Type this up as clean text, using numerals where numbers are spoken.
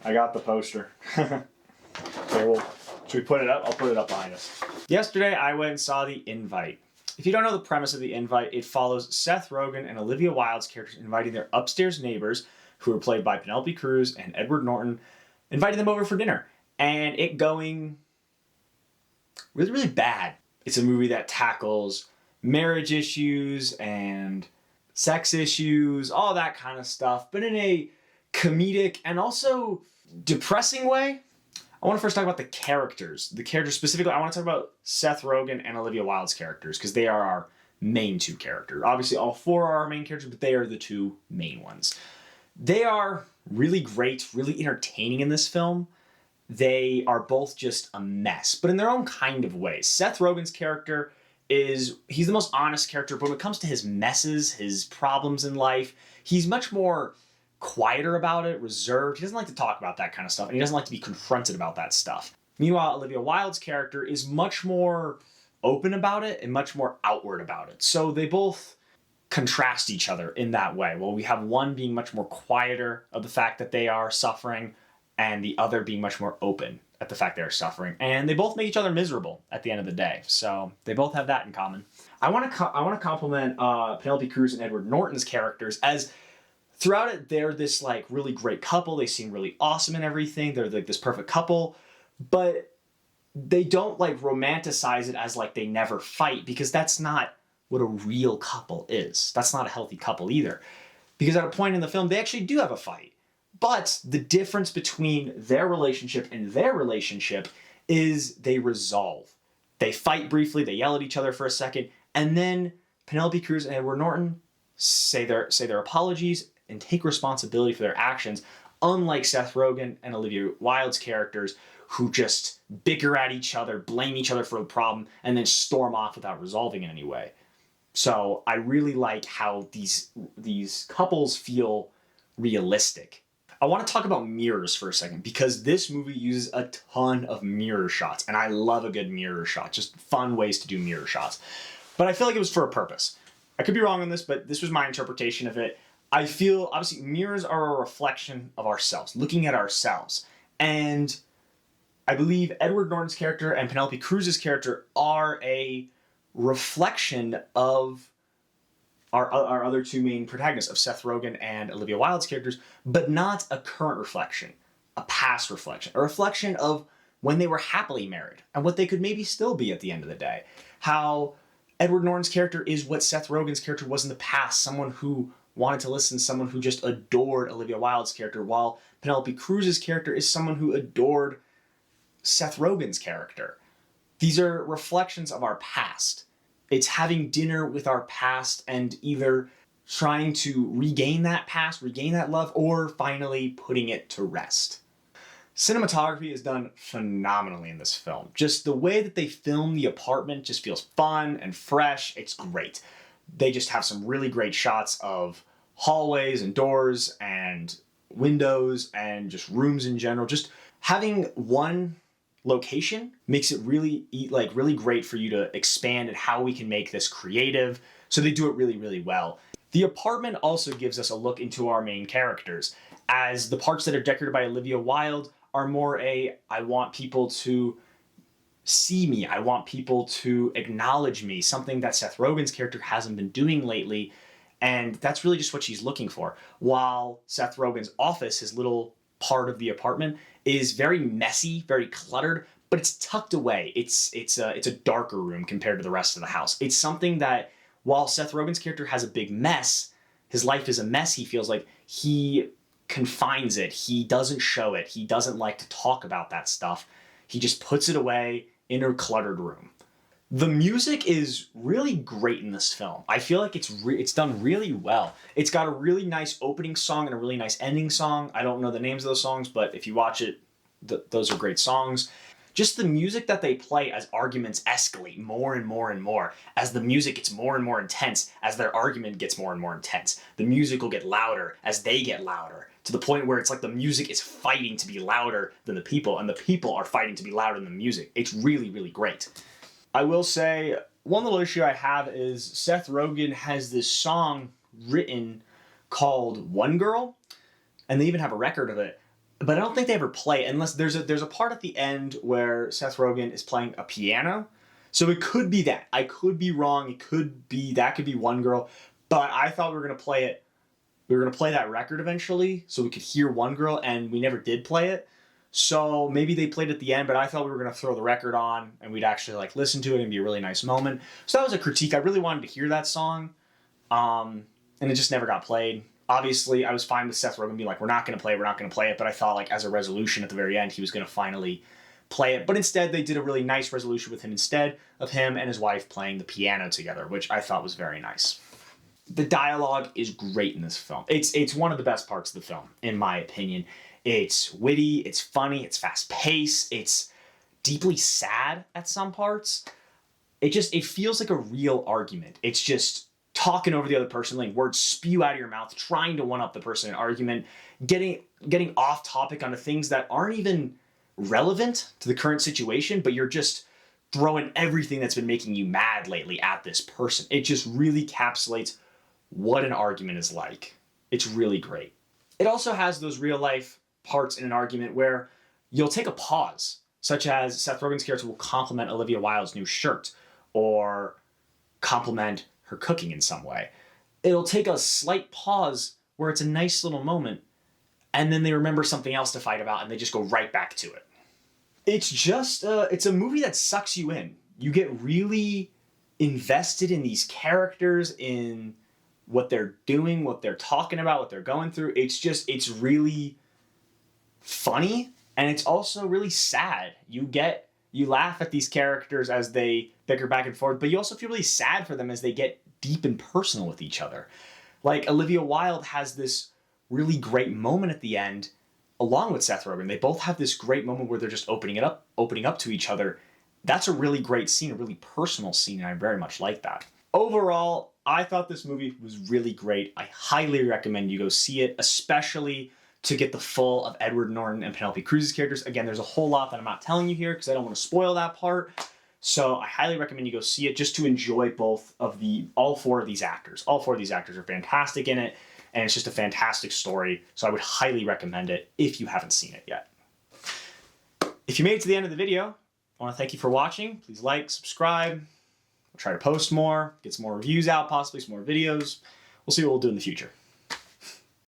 I got the poster. Okay, well, should we put it up? I'll put it up behind us. Yesterday, I went and saw The Invite. If you don't know the premise of The Invite, it follows Seth Rogan and Olivia Wilde's characters inviting their upstairs neighbors, who are played by Penelope Cruz and Edward Norton, inviting them over for dinner. And it going really, really bad. It's a movie that tackles marriage issues and sex issues, all that kind of stuff, but in a comedic and also depressing way. I want to first talk about the characters. The characters specifically, I want to talk about Seth Rogan and Olivia Wilde's characters, because they are our main two characters. Obviously, all four are our main characters, but they are the two main ones. They are really great, really entertaining in this film. They are both just a mess, but in their own kind of ways. Seth Rogen's character he's the most honest character, but when it comes to his messes, his problems in life, he's much more quieter about it, reserved. He doesn't like to talk about that kind of stuff, and he doesn't like to be confronted about that stuff. Meanwhile, Olivia Wilde's character is much more open about it and much more outward about it. So they both contrast each other in that way. Well, we have one being much more quieter of the fact that they are suffering, and the other being much more open at the fact they are suffering. And they both make each other miserable at the end of the day. So they both have that in common. I want to compliment Penelope Cruz and Edward Norton's characters, as throughout it, they're this like really great couple. They seem really awesome and everything. They're like this perfect couple, but they don't like romanticize it as like they never fight, because that's not what a real couple is. That's not a healthy couple either. Because at a point in the film, they actually do have a fight. But the difference between their relationship and their relationship is they resolve. They fight briefly, they yell at each other for a second, and then Penelope Cruz and Edward Norton say their apologies and take responsibility for their actions, unlike Seth Rogen and Olivia Wilde's characters, who just bicker at each other, blame each other for the problem, and then storm off without resolving in any way. So I really like how these couples feel realistic. I want to talk about mirrors for a second, because this movie uses a ton of mirror shots, and I love a good mirror shot, just fun ways to do mirror shots. But I feel like it was for a purpose. I could be wrong on this, but this was my interpretation of it. I feel, obviously, mirrors are a reflection of ourselves, looking at ourselves. And I believe Edward Norton's character and Penelope Cruz's character are a reflection of our other two main protagonists, of Seth Rogen and Olivia Wilde's characters, but not a current reflection, a past reflection, a reflection of when they were happily married and what they could maybe still be at the end of the day. How Edward Norton's character is what Seth Rogen's character was in the past, someone who wanted to listen, someone who just adored Olivia Wilde's character, while Penelope Cruz's character is someone who adored Seth Rogen's character. These are reflections of our past. It's having dinner with our past and either trying to regain that past, regain that love, or finally putting it to rest. Cinematography is done phenomenally in this film. Just the way that they film the apartment just feels fun and fresh. It's great. They just have some really great shots of hallways and doors and windows and just rooms in general. Just having one location makes it really great for you to expand at how we can make this creative. So they do it really, really well. The apartment also gives us a look into our main characters, as the parts that are decorated by Olivia Wilde are more I want people to see me, I want people to acknowledge me, something that Seth Rogen's character hasn't been doing lately, and that's really just what she's looking for. While Seth Rogen's office, his little part of the apartment, is very messy, very cluttered, but it's tucked away. It's a darker room compared to the rest of the house. It's something that, while Seth Rogen's character has a big mess, his life is a mess, he feels like he confines it. He doesn't show it. He doesn't like to talk about that stuff. He just puts it away in a cluttered room. The music is really great in this film. I feel like it's done really well. It's got a really nice opening song and a really nice ending song. I don't know the names of those songs, but if you watch it, those are great songs. Just the music that they play as arguments escalate more and more and more, as the music gets more and more intense, as their argument gets more and more intense. The music will get louder as they get louder, to the point where it's like the music is fighting to be louder than the people, and the people are fighting to be louder than the music. It's really, really great. I will say, one little issue I have is Seth Rogen has this song written called One Girl, and they even have a record of it. but I don't think they ever play it unless there's a part at the end where Seth Rogen is playing a piano. So it could be that. I could be wrong. It could be that could be One Girl, but I thought we were gonna play it. We were gonna play that record eventually, so we could hear One Girl, and we never did play it. So maybe they played it at the end, but I thought we were gonna throw the record on and we'd actually like listen to it and be a really nice moment. So that was a critique. I really wanted to hear that song, and it just never got played. Obviously, I was fine with Seth Rogen being like, we're not going to play it, but I thought like as a resolution at the very end, he was going to finally play it. But instead, they did a really nice resolution with him instead of him and his wife playing the piano together, which I thought was very nice. The dialogue is great in this film. It's one of the best parts of the film, in my opinion. It's witty, it's funny, it's fast-paced, it's deeply sad at some parts. It feels like a real argument. It's just talking over the other person, letting words spew out of your mouth, trying to one-up the person in an argument, getting off topic onto things that aren't even relevant to the current situation, but you're just throwing everything that's been making you mad lately at this person. It just really encapsulates what an argument is like. It's really great. It also has those real-life parts in an argument where you'll take a pause, such as Seth Rogen's character will compliment Olivia Wilde's new shirt, or compliment her cooking in some way. It'll take a slight pause where it's a nice little moment, and then they remember something else to fight about and they just go right back to it. It's just, it's a movie that sucks you in. You get really invested in these characters, in what they're doing, what they're talking about, what they're going through. It's really funny, and it's also really sad. You laugh at these characters as they bicker back and forth, but you also feel really sad for them as they get deep and personal with each other. Like, Olivia Wilde has this really great moment at the end, along with Seth Rogen. They both have this great moment where they're just opening up to each other. That's a really great scene, a really personal scene, and I very much like that. Overall, I thought this movie was really great. I highly recommend you go see it, especially to get the full of Edward Norton and Penelope Cruz's characters. Again, there's a whole lot that I'm not telling you here because I don't want to spoil that part. So I highly recommend you go see it just to enjoy all four of these actors. All four of these actors are fantastic in it, and it's just a fantastic story. So I would highly recommend it if you haven't seen it yet. If you made it to the end of the video, I want to thank you for watching. Please like, subscribe. We'll try to post more, get some more reviews out, possibly some more videos. We'll see what we'll do in the future.